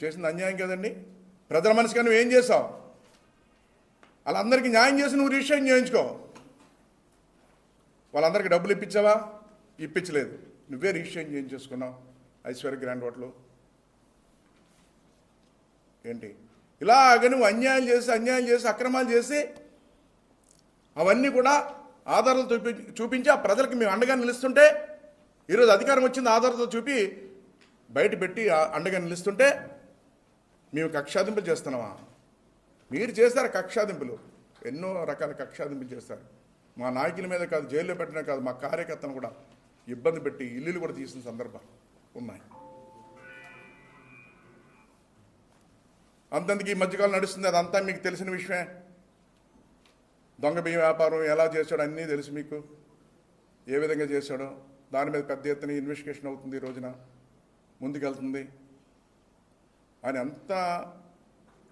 చేసింది అన్యాయం కదండి. ప్రజల మనసుగా నువ్వు ఏం చేసావు? వాళ్ళందరికీ న్యాయం చేసి నువ్వు రిజిస్ట్రేషన్ చేయించుకో. వాళ్ళందరికీ డబ్బులు ఇప్పించావా? ఇప్పించలేదు. నువ్వే రిజిస్ట్రేషన్ చేయించేసుకున్నావు ఐశ్వర్య గ్రాండ్ హోటల్. ఏంటి ఇలాగ నువ్వు అన్యాయం చేసి అక్రమాలు చేసి అవన్నీ కూడా ఆధారాలు చూపించి ఆ ప్రజలకు మేము అండగా నిలుస్తుంటే, ఈరోజు అధికారం వచ్చింది ఆధారాలతో చూపి బయట పెట్టి అండగా నిలుస్తుంటే మేము కక్షాదింపులు చేస్తున్నామా? మీరు చేస్తారు కక్షాదింపులు, ఎన్నో రకాల కక్షాదింపులు చేస్తారు. మా నాయకుల మీద కాదు, జైల్లో పెట్టినా కాదు, మా కార్యకర్తను కూడా ఇబ్బంది పెట్టి ఇల్లులు కూడా తీసిన సందర్భాలు ఉన్నాయి. అంతందుకు ఈ మధ్యకాలం నడుస్తుంది, అదంతా మీకు తెలిసిన విషయమే. దొంగ బియ్యం వ్యాపారం ఎలా చేశాడో అన్నీ తెలుసు మీకు, ఏ విధంగా చేశాడో. దాని మీద పెద్ద ఎత్తున ఇన్వెస్టిగేషన్ అవుతుంది, ఈ రోజున ముందుకెళ్తుంది అని అంతా.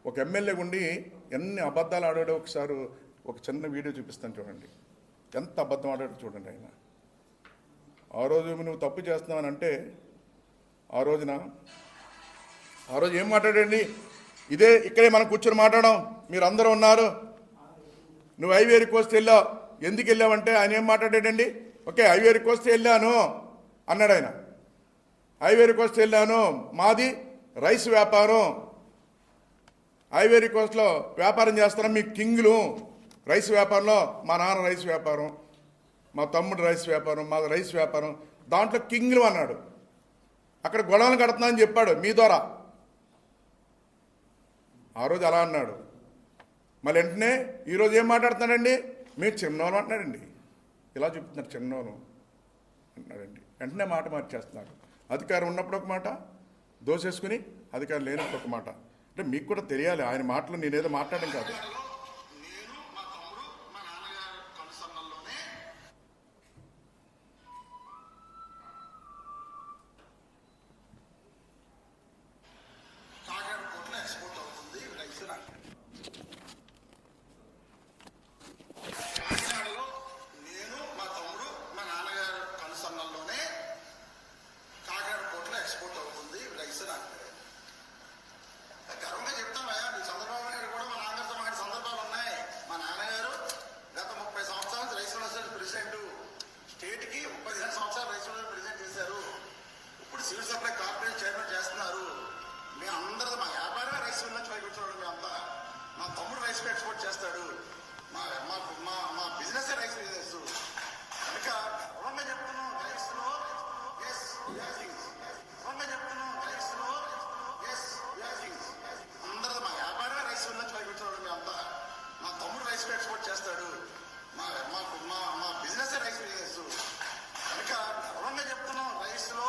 ఒక ఎమ్మెల్యే ఉండి ఎన్ని అబద్ధాలు ఆడాడో ఒకసారి ఒక చిన్న వీడియో చూపిస్తాను చూడండి. ఎంత అబద్ధం ఆడాడో చూడండి ఆయన. ఆ రోజు నువ్వు తప్పు చేస్తున్నావని అంటే ఆ రోజు ఏం మాట్లాడండి? ఇక్కడే మనం కూర్చొని మాట్లాడడం, మీరు అందరూ ఉన్నారు. నువ్వు ఐవేరీ కోస్ట్ వెళ్ళావు, ఎందుకు వెళ్ళావంటే ఆయన ఏం మాట్లాడాడండి? ఓకే, ఐవేరీ కోస్ట్ వెళ్ళాను అన్నాడు ఆయన. ఐవేరీ కోస్ట్ వెళ్ళాను, మాది రైస్ వ్యాపారం, ఐవేరీ కోస్ట్లో వ్యాపారం చేస్తున్నాం, మీ కింగ్లు రైస్ వ్యాపారంలో. మా నాన్న రైస్ వ్యాపారం, మా తమ్ముడు రైస్ వ్యాపారం, మా రైస్ వ్యాపారం, దాంట్లో కింగ్లు అన్నాడు. అక్కడ గొడవలు కడుతున్నా అని చెప్పాడు మీ ద్వారా. ఆ రోజు అలా అన్నాడు. మళ్ళీ వెంటనే ఈరోజు ఏం మాట్లాడుతున్నాడండి? మీరు చిన్నోను అంటున్నాడండి. ఇలా చెప్తున్నారు, చిన్నోను అంటున్నాడండి. వెంటనే మాట మార్చేస్తున్నాడు. అధికారం ఉన్నప్పుడు ఒక మాట దోసేసుకుని, అధికారం లేనప్పుడు ఒక మాట. అంటే మీకు కూడా తెలియాలి, ఆయన మాటలు నేనేదో మాట్లాడడం కాదు. ఎక్స్పోర్ట్ చేస్తాడు. మా బిజినెస్ రైస్ బిజినెస్ కనుక గర్వంగా చెప్తున్నాం. రైస్లో గర్వంగా చెప్తున్నాం. రైస్లో అందరూ మా వ్యాపారమే రైస్ నుంచి పైపించడం. మేమంతా మా తమ్ముడు రైస్ ఎక్స్పోర్ట్ చేస్తాడు. మా బిజినెస్ రైస్ బిజినెస్ కనుక గర్వంగా చెప్తున్నాం. రైస్లో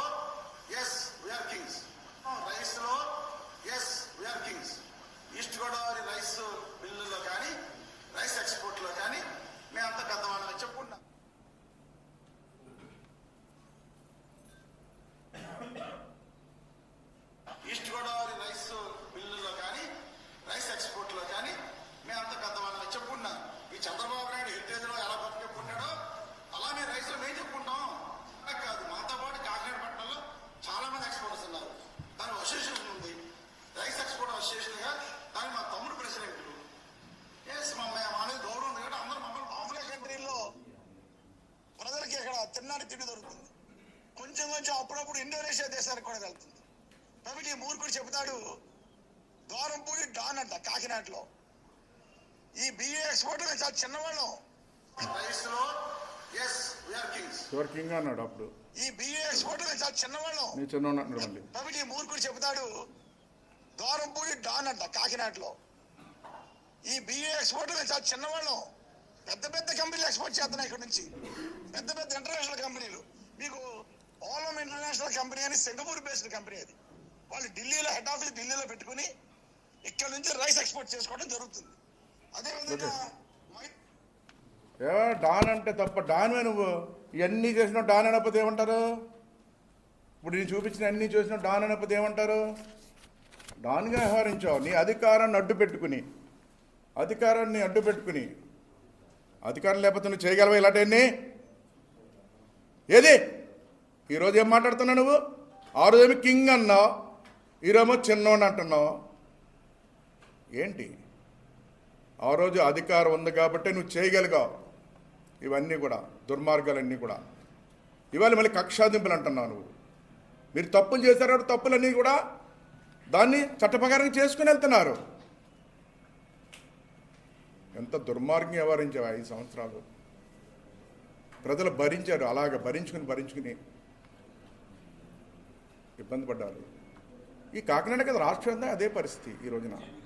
వీఆర్ కింగ్స్. రైస్లో we are kings. East Godavari rice బిల్లులో కానీ రైస్ ఎక్స్పోర్ట్లో కానీ మేమంతా పెద్దవాళ్ళని చెప్పుకుంటాం. ఈస్ట్ గోదావరి రైస్ బిల్లులో కానీ రైస్ ఎక్స్పోర్ట్లో కానీ మేమంతా పెద్దవాళ్ళని చెప్పుకున్నాం. ఈ చంద్రబాబు నాయుడు హెరిటేజ్లో ఎలా చెప్పుకుంటాడో అలానే రైస్లో మేము చెప్పుకుంటాం. కాదు, మాతో పాటు కాకినాడ పట్టణంలో చాలా మంది ఎక్స్పోర్టర్స్ ఉన్నారు. దాని అసోసియేషన్ ఉంది, రైస్ ఎక్స్పోర్ట్ అసోసియేషన్గా. దాని మా తమ్ముడు ప్రెసిడెంట్. మా అనేది గౌరవం ఉంది కాబట్టి అందరూ మమ్మల్ని ఆఫ్రికా కంట్రీల్లో ప్రజలకి ఇక్కడ తిన్నానికి తిండి దొరుకుతుంది. కొంచెం అప్పుడప్పుడు ఇండోనేషియా దేశానికి కూడా వెళ్తుంది. కాబట్టి ఈ మూర్ఖుడు చెబుతాడు ద్వారంపూడి డాన్ అంట కాకినాడలో. ఈ బిఏ ఎక్స్పోర్ట్ చాలా చిన్నవాళ్ళం. రైస్ లో కింగ్ అన్నాడు అప్పుడు. ఈ బిఏ ఎక్స్పోర్ట్ చాలా చిన్నవాళ్ళం. కాబట్టి ఈ మూర్ఖుడు చెబుతాడు ద్వారంపూడి డాన్ అంట కాకినాడలో. ఈ బిఏ ఎక్స్పోర్ట్ చాలా చిన్నవాళ్ళం. పెద్ద పెద్ద కంపెనీలు ఎక్స్పోర్ట్ చేస్తున్నాయి ఇక్కడ నుంచి, పెద్ద పెద్ద ఇంటర్నేషనల్ కంపెనీలు. మీకు ఓలం ఇంటర్నేషనల్ కంపెనీ అని సింగపూర్ బేస్డ్ కంపెనీ. అది వాళ్ళు ఢిల్లీలో హెడ్ ఆఫీస్ ఢిల్లీలో పెట్టుకుని ఇక్కడ నుంచి రైస్ ఎక్స్పోర్ట్ చేసుకోవడం జరుగుతుంది. అదేవిధంగా డాన్ అంటే తప్ప డాన్వే నువ్వు. ఇవన్నీ చేసిన డాన్ అనకపోతే ఏమంటారు? ఇప్పుడు నేను చూపించిన అన్నీ చూసిన డాన్ అనకపోతే ఏమంటారు? డాన్గా వ్యవహరించావు. నీ అధికారాన్ని అడ్డు పెట్టుకుని అధికారం లేకపోతే నువ్వు చేయగలవా ఇలాంటివన్నీ? ఏది ఈరోజు ఏం మాట్లాడుతున్నావు నువ్వు? ఆ రోజేమి కింగ్ అన్నావు, ఈరోజు చిన్నోడు అంటున్నావు. ఏంటి? ఆ రోజు అధికారం ఉంది కాబట్టి నువ్వు చేయగలిగావు ఇవన్నీ కూడా, దుర్మార్గాలన్నీ కూడా. ఇవాళ మళ్ళీ కక్షాదింపులు అంటున్నావు నువ్వు. మీరు తప్పులు చేశారు, తప్పులన్నీ కూడా దాన్ని చట్టప్రకారంగా చేసుకుని వెళ్తున్నారు. ఎంత దుర్మార్గం వ్యవహరించావు 5 సంవత్సరాలు. ప్రజలు భరించారు, అలాగ భరించుకుని ఇబ్బంది పడ్డారు. ఈ కాకినాడ కదా రాష్ట్రం అదే పరిస్థితి ఈ రోజున.